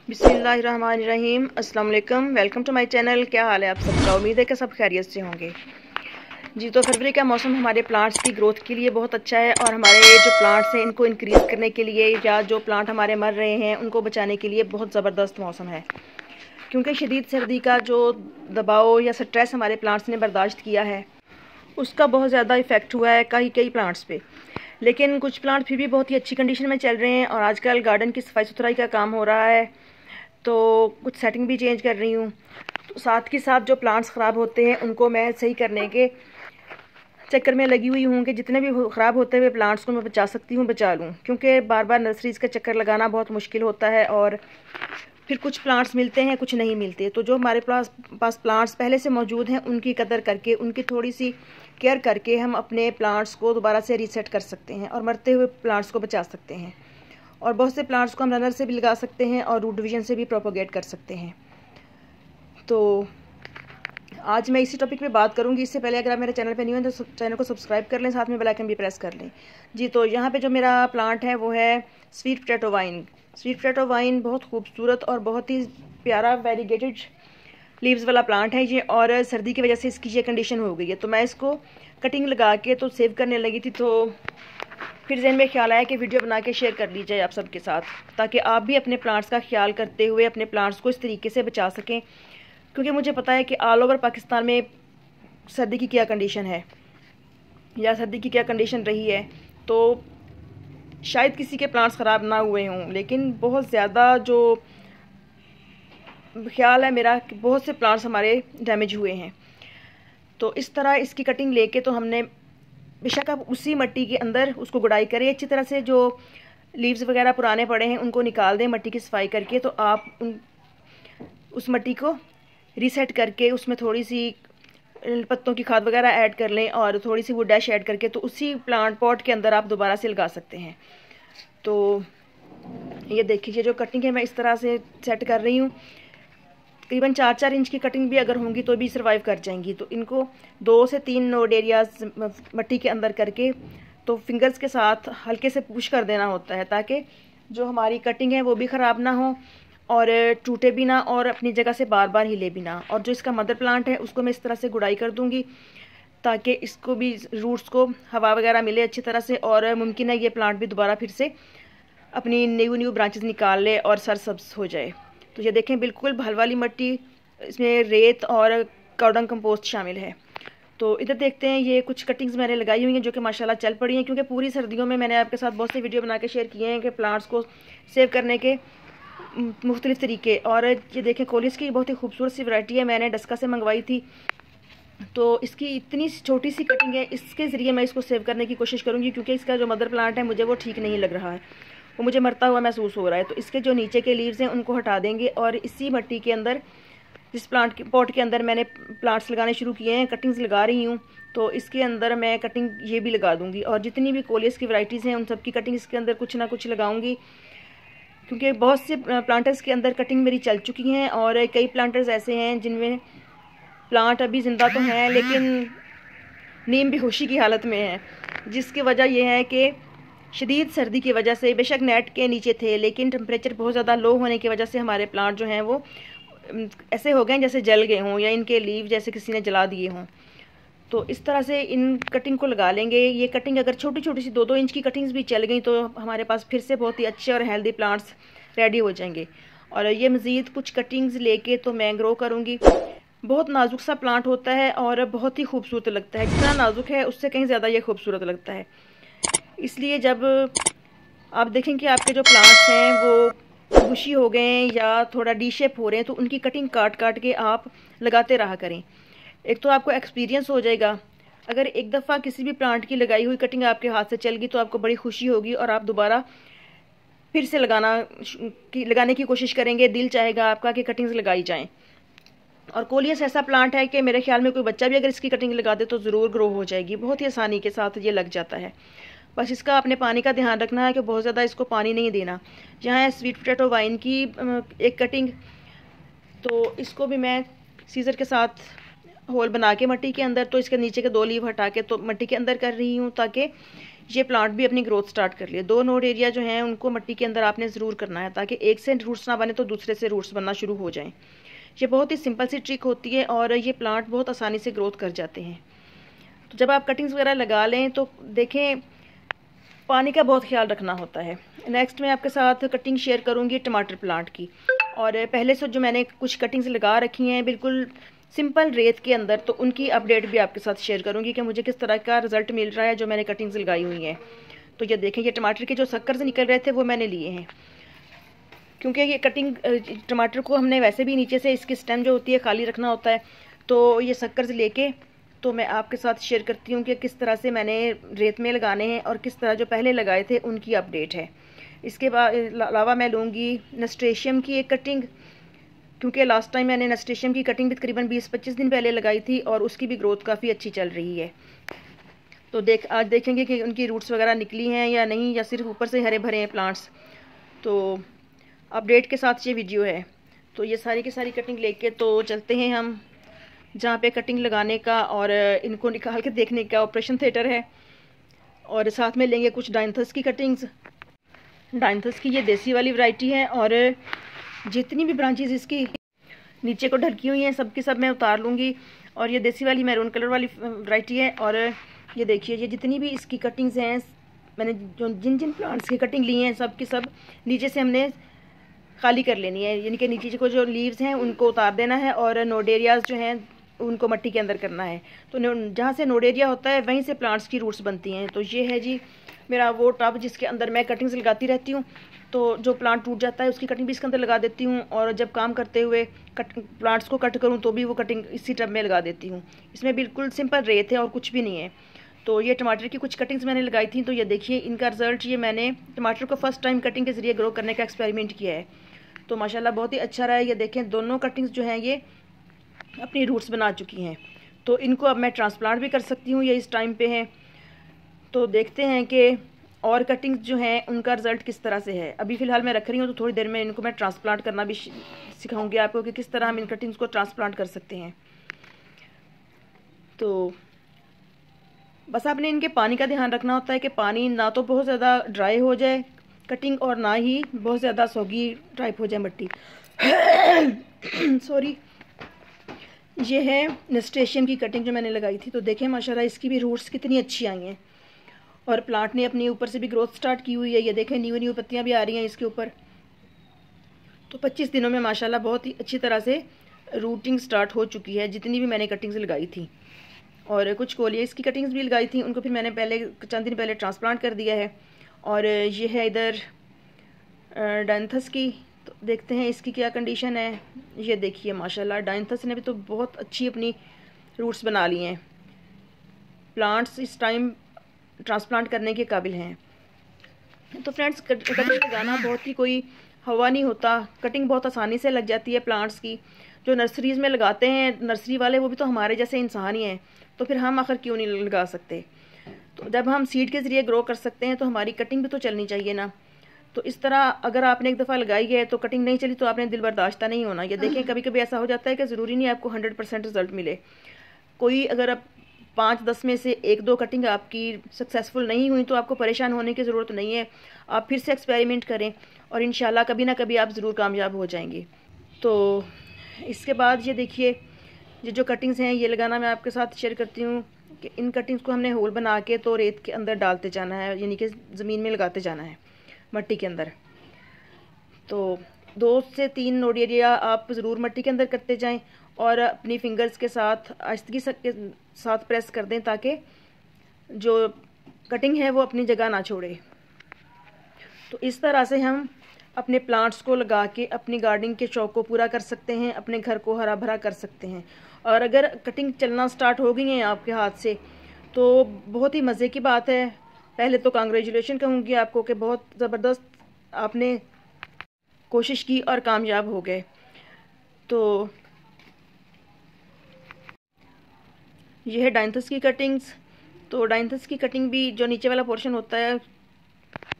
बिस्मिल्लाहिर्रहमानिर्रहीम। अस्सलाम वालेकुम। Welcome to my channel. क्या हाल है आप सबका? उम्मीद है कि सब खैरियत से होंगे। जी, तो फरवरी का मौसम हमारे प्लांट्स की ग्रोथ के लिए बहुत अच्छा है और हमारे जो प्लांट्स हैं इनको इंक्रीज़ करने के लिए या जो प्लांट हमारे मर रहे हैं उनको बचाने के लिए बहुत ज़बरदस्त मौसम है। क्योंकि शदीद सर्दी का जो दबाव या स्ट्रेस हमारे प्लांट्स ने बर्दाश्त किया है उसका बहुत ज़्यादा इफ़ेक्ट हुआ है कई प्लांट्स पे। लेकिन कुछ प्लांट फिर भी बहुत ही अच्छी कंडीशन में चल रहे हैं और आजकल गार्डन की सफाई सुथराई का काम हो रहा है, तो कुछ सेटिंग भी चेंज कर रही हूँ। तो साथ के साथ जो प्लांट्स ख़राब होते हैं उनको मैं सही करने के चक्कर में लगी हुई हूँ कि जितने भी ख़राब होते हुए प्लांट्स को मैं बचा सकती हूँ बचा लूँ, क्योंकि बार बार नर्सरीज़ का चक्कर लगाना बहुत मुश्किल होता है और फिर कुछ प्लांट्स मिलते हैं कुछ नहीं मिलते। तो जो हमारे पास प्लांट्स पहले से मौजूद हैं उनकी कदर करके उनकी थोड़ी सी केयर करके हम अपने प्लांट्स को दोबारा से रीसेट कर सकते हैं और मरते हुए प्लांट्स को बचा सकते हैं। और बहुत से प्लांट्स को हम रनर से भी लगा सकते हैं और रूट डिवीजन से भी प्रोपोगेट कर सकते हैं। तो आज मैं इसी टॉपिक पे बात करूंगी। इससे पहले अगर आप मेरे चैनल पे न्यू हैं तो चैनल को सब्सक्राइब कर लें, साथ में बेल आइकन भी प्रेस कर लें। जी, तो यहाँ पे जो मेरा प्लांट है वो है sweet potato wine. Sweet potato wine बहुत खूबसूरत और बहुत ही प्यारा वेरीगेटेड लीव्स वाला प्लांट है ये, और सर्दी की वजह से इसकी ये कंडीशन हो गई है। तो मैं इसको कटिंग लगा के तो सेव करने लगी थी, तो फिर ज़हन में ख्याल आया कि वीडियो बना के शेयर कर ली जाए आप सबके साथ, ताकि आप भी अपने प्लांट्स का ख्याल करते हुए अपने प्लांट्स को इस तरीके से बचा सकें। क्योंकि मुझे पता है कि ऑल ओवर पाकिस्तान में सर्दी की क्या कंडीशन है या सर्दी की क्या कंडीशन रही है। तो शायद किसी के प्लांट्स ख़राब ना हुए हों, लेकिन बहुत ज़्यादा जो ख्याल है मेरा कि बहुत से प्लांट्स हमारे डैमेज हुए हैं। तो इस तरह इसकी कटिंग लेके तो हमने बेशक आप उसी मिट्टी के अंदर उसको गुड़ाई करें अच्छी तरह से, जो लीव्स वगैरह पुराने पड़े हैं उनको निकाल दें मिट्टी की सफाई करके। तो आप उस मिट्टी को रीसेट करके उसमें थोड़ी सी पत्तों की खाद वगैरह ऐड कर लें और थोड़ी सी वो डैश ऐड करके तो उसी प्लांट पॉट के अंदर आप दोबारा से लगा सकते हैं। तो ये देखिए जो कटिंग है मैं इस तरह से सेट कर रही हूँ। तकरीबन 4-4 इंच की कटिंग भी अगर होंगी तो भी सर्वाइव कर जाएंगी। तो इनको 2 से 3 नोड एरियाज मिट्टी के अंदर करके तो फिंगर्स के साथ हल्के से पुश कर देना होता है, ताकि जो हमारी कटिंग है वो भी ख़राब ना हो और टूटे भी ना और अपनी जगह से बार बार हिले भी ना। और जो इसका मदर प्लांट है उसको मैं इस तरह से गुड़ाई कर दूंगी ताकि इसको भी रूट्स को हवा वगैरह मिले अच्छी तरह से, और मुमकिन है ये प्लांट भी दोबारा फिर से अपनी न्यू ब्रांचेस निकाल ले और सरसब्ज हो जाए। तो ये देखें बिल्कुल भल वाली मिट्टी, इसमें रेत और काउडंग कंपोस्ट शामिल है। तो इधर देखते हैं ये कुछ कटिंग्स मैंने लगाई हुई हैं जो कि माशाल्लाह चल पड़ी हैं, क्योंकि पूरी सर्दियों में मैंने आपके साथ बहुत से वीडियो बना के शेयर किए हैं कि प्लांट्स को सेव करने के मुख्तलिफ तरीके। और ये देखें कोलिस की बहुत ही खूबसूरत सी वैरायटी है, मैंने डस्का से मंगवाई थी। तो इसकी इतनी छोटी सी कटिंग है, इसके ज़रिए मैं इसको सेव करने की कोशिश करूँगी, क्योंकि इसका जो मदर प्लांट है मुझे वो ठीक नहीं लग रहा है, वो मुझे मरता हुआ महसूस हो रहा है। तो इसके जो नीचे के लीव्स हैं उनको हटा देंगे और इसी मिट्टी के अंदर जिस प्लांट के पॉट के अंदर मैंने प्लांट्स लगाने शुरू किए हैं, कटिंग्स लगा रही हूँ, तो इसके अंदर मैं कटिंग ये भी लगा दूँगी। और जितनी भी कोलियस की वैरायटीज़ हैं उन सब की कटिंग इसके अंदर कुछ ना कुछ लगाऊंगी, क्योंकि बहुत से प्लांटर्स के अंदर कटिंग मेरी चल चुकी हैं और कई प्लांटर्स ऐसे हैं जिनमें प्लांट अभी ज़िंदा तो हैं लेकिन नीम बेहोशी की हालत में है, जिसकी वजह यह है कि शदीद सर्दी की वजह से बेशक नेट के नीचे थे लेकिन टेम्परेचर बहुत ज़्यादा लो होने की वजह से हमारे प्लांट जो हैं वो ऐसे हो गए जैसे जल गए हों या इनके लीव जैसे किसी ने जला दिए हों। तो इस तरह से इन कटिंग को लगा लेंगे। ये कटिंग अगर छोटी छोटी सी 2-2 इंच की कटिंग्स भी चल गई तो हमारे पास फिर से बहुत ही अच्छे और हेल्दी प्लांट्स रेडी हो जाएंगे। और ये मज़ीद कुछ कटिंग्स लेके तो मैं ग्रो करूँगी। बहुत नाजुक सा प्लांट होता है और बहुत ही खूबसूरत लगता है, जितना नाजुक है उससे कहीं ज़्यादा ये खूबसूरत लगता है। इसलिए जब आप देखें कि आपके जो प्लांट्स हैं वो बुशी हो गए हैं या थोड़ा डी शेप हो रहे हैं तो उनकी कटिंग काट काट के आप लगाते रहा करें। एक तो आपको एक्सपीरियंस हो जाएगा, अगर एक दफ़ा किसी भी प्लांट की लगाई हुई कटिंग आपके हाथ से चल गई तो आपको बड़ी खुशी होगी और आप दोबारा फिर से लगाने की कोशिश करेंगे, दिल चाहेगा आपका कि कटिंग्स लगाई जाएँ। और कोलियस ऐसा प्लांट है कि मेरे ख्याल में कोई बच्चा भी अगर इसकी कटिंग लगा दे तो ज़रूर ग्रो हो जाएगी, बहुत ही आसानी के साथ ये लग जाता है। बस इसका अपने पानी का ध्यान रखना है कि बहुत ज़्यादा इसको पानी नहीं देना। यहाँ है स्वीट पोटैटो वाइन की एक कटिंग, तो इसको भी मैं सीज़र के साथ होल बना के मिट्टी के अंदर, तो इसके नीचे के 2 लीव हटा के तो मिट्टी के अंदर कर रही हूँ ताकि ये प्लांट भी अपनी ग्रोथ स्टार्ट कर लिए। 2 नोड एरिया जो हैं उनको मिट्टी के अंदर आपने ज़रूर करना है, ताकि एक से रूट्स ना बने तो दूसरे से रूट्स बनना शुरू हो जाएं। ये बहुत ही सिंपल सी ट्रिक होती है और ये प्लांट बहुत आसानी से ग्रोथ कर जाते हैं। तो जब आप कटिंग्स वगैरह लगा लें तो देखें, पानी का बहुत ख्याल रखना होता है। नेक्स्ट मैं आपके साथ कटिंग शेयर करूँगी टमाटर प्लांट की, और पहले से जो मैंने कुछ कटिंग्स लगा रखी हैं बिल्कुल सिंपल रेत के अंदर, तो उनकी अपडेट भी आपके साथ शेयर करूंगी कि मुझे किस तरह का रिजल्ट मिल रहा है जो मैंने कटिंग्स लगाई हुई हैं। तो ये देखें, ये टमाटर के जो शक्कर से निकल रहे थे वो मैंने लिए हैं, क्योंकि ये कटिंग टमाटर को हमने वैसे भी नीचे से इसकी स्टेम जो होती है खाली रखना होता है। तो ये शक्कर से लेके तो मैं आपके साथ शेयर करती हूँ कि किस तरह से मैंने रेत में लगाने हैं और किस तरह जो पहले लगाए थे उनकी अपडेट है। इसके बाद अलावा मैं लूँगी नस्टेशियम की एक कटिंग, क्योंकि लास्ट टाइम मैंने नस्टेशियम की कटिंग भी तकरीबन 20-25 दिन पहले लगाई थी और उसकी भी ग्रोथ काफ़ी अच्छी चल रही है। तो आज देखेंगे कि उनकी रूट्स वगैरह निकली हैं या नहीं, या सिर्फ ऊपर से हरे भरे हैं प्लांट्स। तो अपडेट के साथ ये वीडियो है। तो ये सारी की सारी कटिंग लेके तो चलते हैं हम जहाँ पे कटिंग लगाने का और इनको निकाल के देखने का ऑपरेशन थिएटर है, और साथ में लेंगे कुछ डायंथस की कटिंग्स। डायंथस की ये देसी वाली वैरायटी है और जितनी भी ब्रांचेस इसकी नीचे को ढलकी हुई हैं सब की सब मैं उतार लूँगी। और ये देसी वाली मैरून कलर वाली वैरायटी है। और ये देखिए, ये जितनी भी इसकी कटिंग्स हैं, मैंने जो जिन जिन प्लांट्स की कटिंग ली हैं सब की सब नीचे से हमने खाली कर लेनी है, यानी कि नीचे को जो लीव्स हैं उनको उतार देना है और नोड एरियाज जो हैं उनको मिट्टी के अंदर करना है। तो जहाँ से नोड एरिया होता है वहीं से प्लांट्स की रूट्स बनती हैं। तो ये है जी मेरा वो टब जिसके अंदर मैं कटिंग्स लगाती रहती हूँ। तो जो प्लांट टूट जाता है उसकी कटिंग भी इसके अंदर लगा देती हूँ, और जब काम करते हुए प्लांट्स को कट करूँ तो भी वो कटिंग इसी टब में लगा देती हूँ। इसमें बिल्कुल सिंपल रेत है और कुछ भी नहीं है। तो ये टमाटर की कुछ कटिंग्स मैंने लगाई थी। तो ये देखिए इनका रिजल्ट, ये मैंने टमाटर को फर्स्ट टाइम कटिंग के ज़रिए ग्रो करने का एक्सपेरिमेंट किया है। तो माशाल्लाह बहुत ही अच्छा रहा है। ये देखें, दोनों कटिंग्स जो हैं ये अपनी रूट्स बना चुकी हैं। तो इनको अब मैं ट्रांसप्लांट भी कर सकती हूँ, ये इस टाइम पे हैं। तो देखते हैं कि और कटिंग्स जो हैं उनका रिज़ल्ट किस तरह से है। अभी फ़िलहाल मैं रख रही हूँ, तो थोड़ी देर में इनको मैं ट्रांसप्लांट करना भी सिखाऊंगी आपको कि किस तरह हम इन कटिंग्स को ट्रांसप्लांट कर सकते हैं। तो बस आपने इनके पानी का ध्यान रखना होता है कि पानी ना तो बहुत ज़्यादा ड्राई हो जाए कटिंग, और ना ही बहुत ज़्यादा सौगी टाइप हो जाए मिट्टी। सॉरी। ये है नस्टेशियम की कटिंग जो मैंने लगाई थी। तो देखें माशाल्लाह इसकी भी रूट्स कितनी अच्छी आई हैं, और प्लांट ने अपने ऊपर से भी ग्रोथ स्टार्ट की हुई है। ये देखें, न्यू पत्तियां भी आ रही हैं इसके ऊपर। तो 25 दिनों में माशाल्लाह बहुत ही अच्छी तरह से रूटिंग स्टार्ट हो चुकी है जितनी भी मैंने कटिंग्स लगाई थी। और कुछ कोलियस की कटिंग्स भी लगाई थी, उनको फिर मैंने चंद दिन पहले ट्रांसप्लांट कर दिया है। और ये है इधर डायंथस की। तो देखते हैं इसकी क्या कंडीशन है। ये देखिए माशाल्लाह डायंथस ने भी तो बहुत अच्छी अपनी रूट्स बना ली हैं। प्लांट्स इस टाइम ट्रांसप्लांट करने के काबिल हैं। तो फ्रेंड्स, कटिंग लगाना बहुत ही कोई हवा नहीं होता, कटिंग बहुत आसानी से लग जाती है प्लांट्स की। जो नर्सरीज़ में लगाते हैं नर्सरी वाले, वो भी तो हमारे जैसे इंसान ही हैं, तो फिर हम आखिर क्यों नहीं लगा सकते। तो जब हम सीड के ज़रिए ग्रो कर सकते हैं तो हमारी कटिंग भी तो चलनी चाहिए ना। तो इस तरह अगर आपने एक दफ़ा लगाई है तो कटिंग नहीं चली तो आपने दिल बर्दाश्त नहीं होना। ये देखें, कभी कभी ऐसा हो जाता है कि ज़रूरी नहीं आपको 100% रिजल्ट मिले। कोई अगर आप 5-10 में से 1-2 कटिंग आपकी सक्सेसफुल नहीं हुई तो आपको परेशान होने की ज़रूरत नहीं है। आप फिर से एक्सपेरिमेंट करें और इंशाल्लाह कभी ना कभी आप ज़रूर कामयाब हो जाएंगे। तो इसके बाद ये देखिए, ये जो कटिंग्स हैं ये लगाना मैं आपके साथ शेयर करती हूँ कि इन कटिंग्स को हमने होल बना के तो रेत के अंदर डालते जाना है, यानी कि ज़मीन में लगाते जाना है मिट्टी के अंदर। तो 2 से 3 नोड एरिया आप ज़रूर मिट्टी के अंदर करते जाएं और अपनी फिंगर्स के साथ आहिस्तगी के साथ प्रेस कर दें ताकि जो कटिंग है वो अपनी जगह ना छोड़े। तो इस तरह से हम अपने प्लांट्स को लगा के अपनी गार्डनिंग के शौक़ को पूरा कर सकते हैं, अपने घर को हरा भरा कर सकते हैं। और अगर कटिंग चलना स्टार्ट हो गई है आपके हाथ से तो बहुत ही मज़े की बात है। पहले तो कांग्रेचुलेशन कहूँगी आपको कि बहुत ज़बरदस्त आपने कोशिश की और कामयाब हो गए। तो यह है डायंथस की कटिंग्स। तो डायंथस की कटिंग भी जो नीचे वाला पोर्शन होता है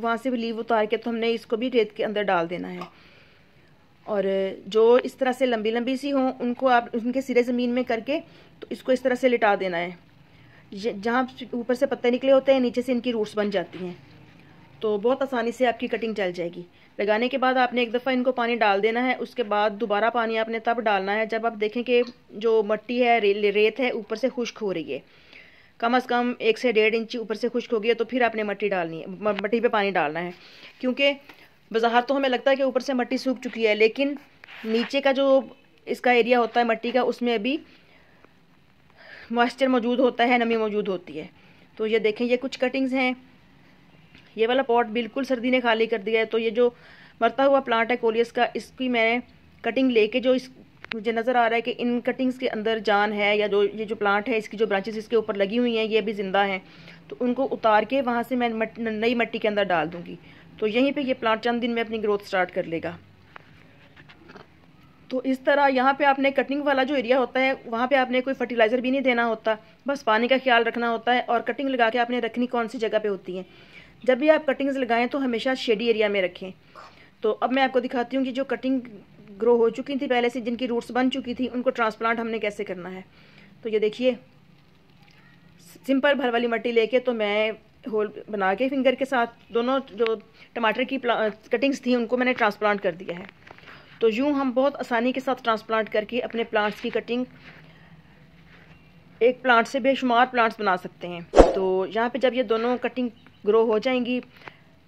वहाँ से भी लीव उतार के तो हमने इसको भी रेत के अंदर डाल देना है। और जो इस तरह से लंबी लंबी सी हों उनको आप उनके सिरे ज़मीन में करके तो इसको इस तरह से लिटा देना है। जहाँ ऊपर से पत्ते निकले होते हैं नीचे से इनकी रूट्स बन जाती हैं। तो बहुत आसानी से आपकी कटिंग चल जाएगी। लगाने के बाद आपने एक दफ़ा इनको पानी डाल देना है, उसके बाद दोबारा पानी आपने तब डालना है जब आप देखें कि जो मट्टी है, रेत है, ऊपर से खुश्क हो रही है, कम से कम 1 से 1.5 इंच ऊपर से खुश्क हो गई है, तो फिर आपने मट्टी डालनी है, मट्टी पे पानी डालना है। क्योंकि बाज़ार तो हमें लगता है कि ऊपर से मट्टी सूख चुकी है, लेकिन नीचे का जो इसका एरिया होता है मट्टी का, उसमें अभी मॉइस्चर मौजूद होता है, नमी मौजूद होती है। तो ये देखें, ये कुछ कटिंग्स हैं। ये वाला पॉट बिल्कुल सर्दी ने खाली कर दिया है। तो ये जो मरता हुआ प्लांट है कोलियस का, इसकी मैंने कटिंग लेके जो मुझे नज़र आ रहा है कि इन कटिंग्स के अंदर जान है, या जो ये जो प्लांट है इसकी जो ब्रांचेस इसके ऊपर लगी हुई हैं ये भी ज़िंदा हैं, तो उनको उतार के वहाँ से मैं नई मट्टी के अंदर डाल दूँगी। तो यहीं पे ये प्लांट चंद दिन में अपनी ग्रोथ स्टार्ट कर लेगा। तो इस तरह यहाँ पे आपने कटिंग वाला जो एरिया होता है वहाँ पे आपने कोई फर्टिलाइज़र भी नहीं देना होता, बस पानी का ख्याल रखना होता है। और कटिंग लगा के आपने रखनी कौन सी जगह पे होती है। जब भी आप कटिंग्स लगाएं तो हमेशा शेडी एरिया में रखें। तो अब मैं आपको दिखाती हूँ कि जो कटिंग ग्रो हो चुकी थी पहले से, जिनकी रूट्स बन चुकी थी, उनको ट्रांसप्लांट हमने कैसे करना है। तो ये देखिए, सिंपल भर वाली मट्टी लेके तो मैं होल बना के फिंगर के साथ दोनों जो टमाटर की कटिंग्स थी उनको मैंने ट्रांसप्लांट कर दिया है। तो यूँ हम बहुत आसानी के साथ ट्रांसप्लांट करके अपने प्लांट्स की कटिंग, एक प्लांट से बेशुमार प्लांट्स बना सकते हैं। तो यहाँ पे जब ये दोनों कटिंग ग्रो हो जाएंगी,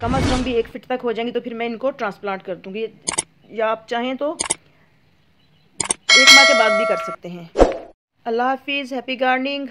कम अज़ कम भी 1 फीट तक हो जाएंगी, तो फिर मैं इनको ट्रांसप्लांट कर दूँगी, या आप चाहें तो 1 माह के बाद भी कर सकते हैं। अल्लाह हाफिज़, हैप्पी गार्डनिंग।